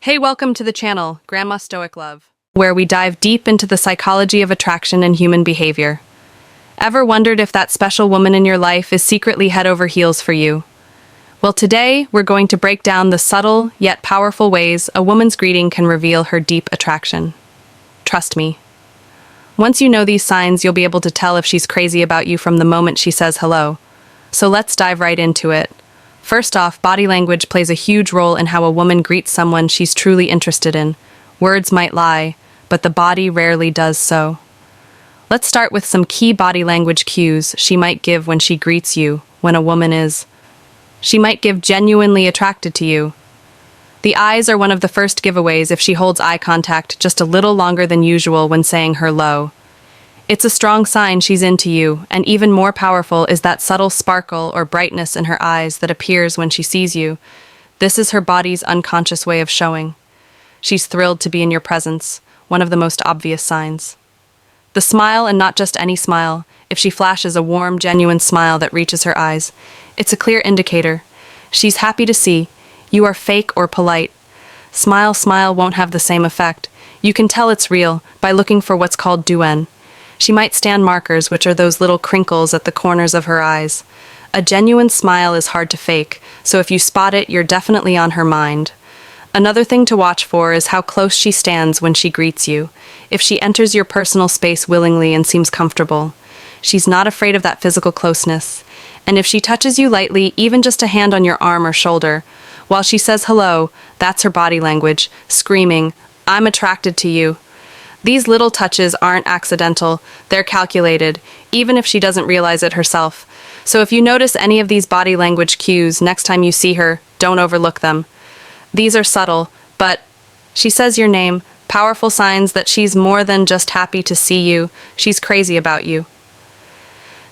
Hey, welcome to the channel, Grandma Stoic Love, where we dive deep into the psychology of attraction and human behavior. Ever wondered if that special woman in your life is secretly head over heels for you? Well, today we're going to break down the subtle yet powerful ways a woman's greeting can reveal her deep attraction. Trust me. Once you know these signs, you'll be able to tell if she's crazy about you from the moment she says hello. So let's dive right into it. First off, body language plays a huge role in how a woman greets someone she's truly interested in. Words might lie, but the body rarely does so. Let's start with some key body language cues she might give when she greets you, when a woman is. She might give genuinely attracted to you. The eyes are one of the first giveaways if she holds eye contact just a little longer than usual when saying hello. It's a strong sign she's into you, and even more powerful is that subtle sparkle or brightness in her eyes that appears when she sees you. This is her body's unconscious way of showing. She's thrilled to be in your presence, one of the most obvious signs. The smile, and not just any smile. If she flashes a warm, genuine smile that reaches her eyes, it's a clear indicator. She's happy to see. You are fake or polite. Smile won't have the same effect. You can tell it's real by looking for what's called duen. She might stand markers, which are those little crinkles at the corners of her eyes. A genuine smile is hard to fake, so if you spot it, you're definitely on her mind. Another thing to watch for is how close she stands when she greets you. If she enters your personal space willingly and seems comfortable, she's not afraid of that physical closeness. And if she touches you lightly, even just a hand on your arm or shoulder, while she says hello, that's her body language, screaming, "I'm attracted to you." These little touches aren't accidental, they're calculated, even if she doesn't realize it herself. So if you notice any of these body language cues next time you see her, don't overlook them. These are subtle, but she says your name, powerful signs that she's more than just happy to see you, she's crazy about you.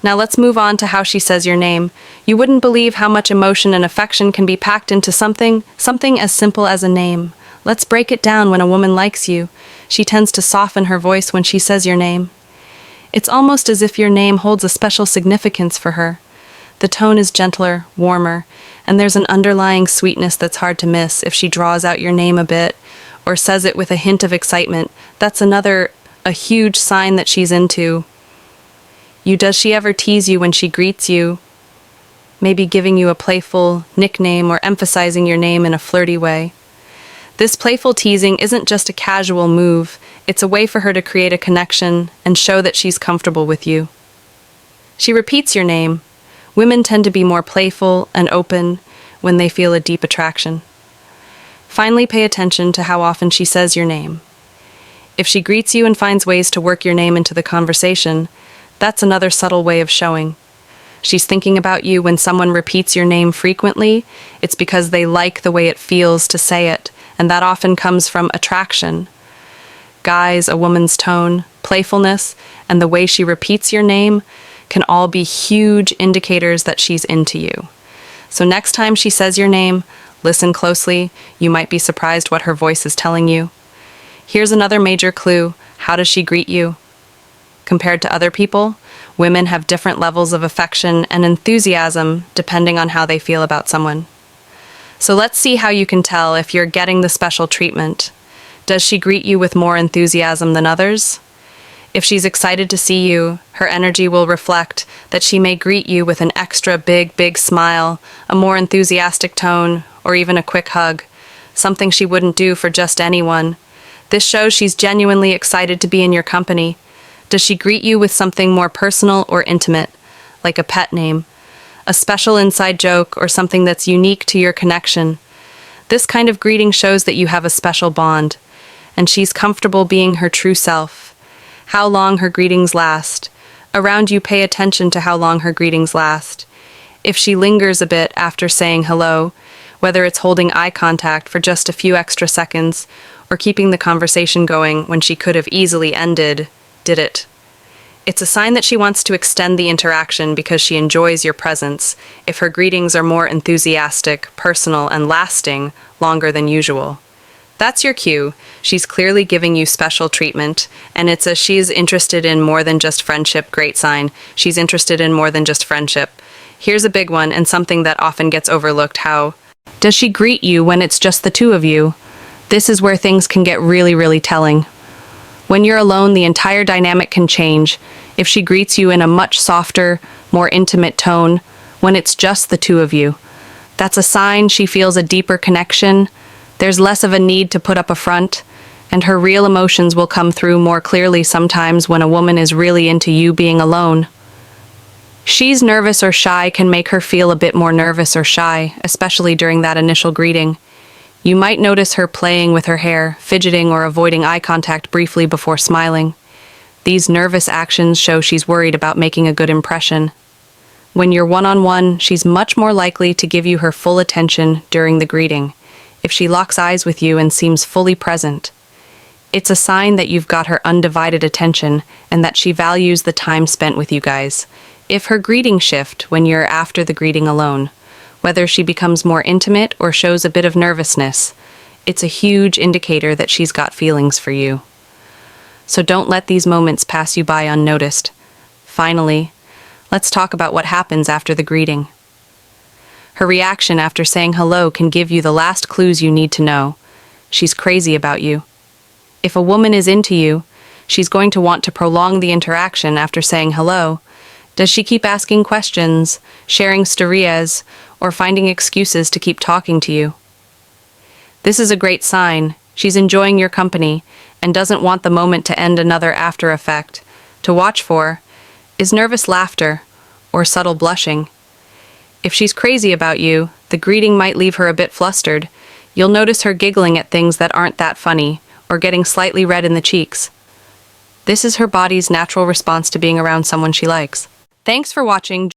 Now let's move on to how she says your name. You wouldn't believe how much emotion and affection can be packed into something as simple as a name. Let's break it down. When a woman likes you, she tends to soften her voice when she says your name. It's almost as if your name holds a special significance for her. The tone is gentler, warmer, and there's an underlying sweetness that's hard to miss if she draws out your name a bit or says it with a hint of excitement. That's a huge sign that she's into you. Does she ever tease you when she greets you? Maybe giving you a playful nickname or emphasizing your name in a flirty way. This playful teasing isn't just a casual move, it's a way for her to create a connection and show that she's comfortable with you. She repeats your name. Women tend to be more playful and open when they feel a deep attraction. Finally, pay attention to how often she says your name. If she greets you and finds ways to work your name into the conversation, that's another subtle way of showing. She's thinking about you. When someone repeats your name frequently, it's because they like the way it feels to say it, and that often comes from attraction. Guys, a woman's tone, playfulness, and the way she repeats your name can all be huge indicators that she's into you. So next time she says your name, listen closely. You might be surprised what her voice is telling you. Here's another major clue. How does she greet you? Compared to other people, women have different levels of affection and enthusiasm depending on how they feel about someone. So let's see how you can tell if you're getting the special treatment. Does she greet you with more enthusiasm than others? If she's excited to see you, her energy will reflect that she may greet you with an extra big smile, a more enthusiastic tone, or even a quick hug, something she wouldn't do for just anyone. This shows she's genuinely excited to be in your company. Does she greet you with something more personal or intimate, like a pet name, a special inside joke, or something that's unique to your connection? This kind of greeting shows that you have a special bond, and she's comfortable being her true self. How long her greetings last. Around you, pay attention to how long her greetings last. If she lingers a bit after saying hello, whether it's holding eye contact for just a few extra seconds, or keeping the conversation going when she could have easily ended it. It's a sign that she wants to extend the interaction because she enjoys your presence. If her greetings are more enthusiastic, personal, and lasting, longer than usual. That's your cue. She's clearly giving you special treatment, and it's a she's interested in more than just friendship. Great sign. She's interested in more than just friendship. Here's a big one, and something that often gets overlooked. How does she greet you when it's just the two of you? This is where things can get really, really telling. When you're alone, the entire dynamic can change. If she greets you in a much softer, more intimate tone, when it's just the two of you, that's a sign she feels a deeper connection. There's less of a need to put up a front, and her real emotions will come through more clearly sometimes when a woman is really into you being alone. She's nervous or shy can make her feel a bit more nervous or shy, especially during that initial greeting. You might notice her playing with her hair, fidgeting or avoiding eye contact briefly before smiling. These nervous actions show she's worried about making a good impression. When you're one-on-one, she's much more likely to give you her full attention during the greeting, if she locks eyes with you and seems fully present. It's a sign that you've got her undivided attention and that she values the time spent with you guys. If her greeting shift when you're after the greeting alone, whether she becomes more intimate or shows a bit of nervousness, it's a huge indicator that she's got feelings for you. So don't let these moments pass you by unnoticed. Finally, let's talk about what happens after the greeting. Her reaction after saying hello can give you the last clues you need to know. She's crazy about you. If a woman is into you, she's going to want to prolong the interaction after saying hello. Does she keep asking questions, sharing stories, or finding excuses to keep talking to you? This is a great sign. She's enjoying your company and doesn't want the moment to end. Another after effect to watch for is nervous laughter or subtle blushing. If she's crazy about you, the greeting might leave her a bit flustered. You'll notice her giggling at things that aren't that funny or getting slightly red in the cheeks. This is her body's natural response to being around someone she likes. Thanks for watching.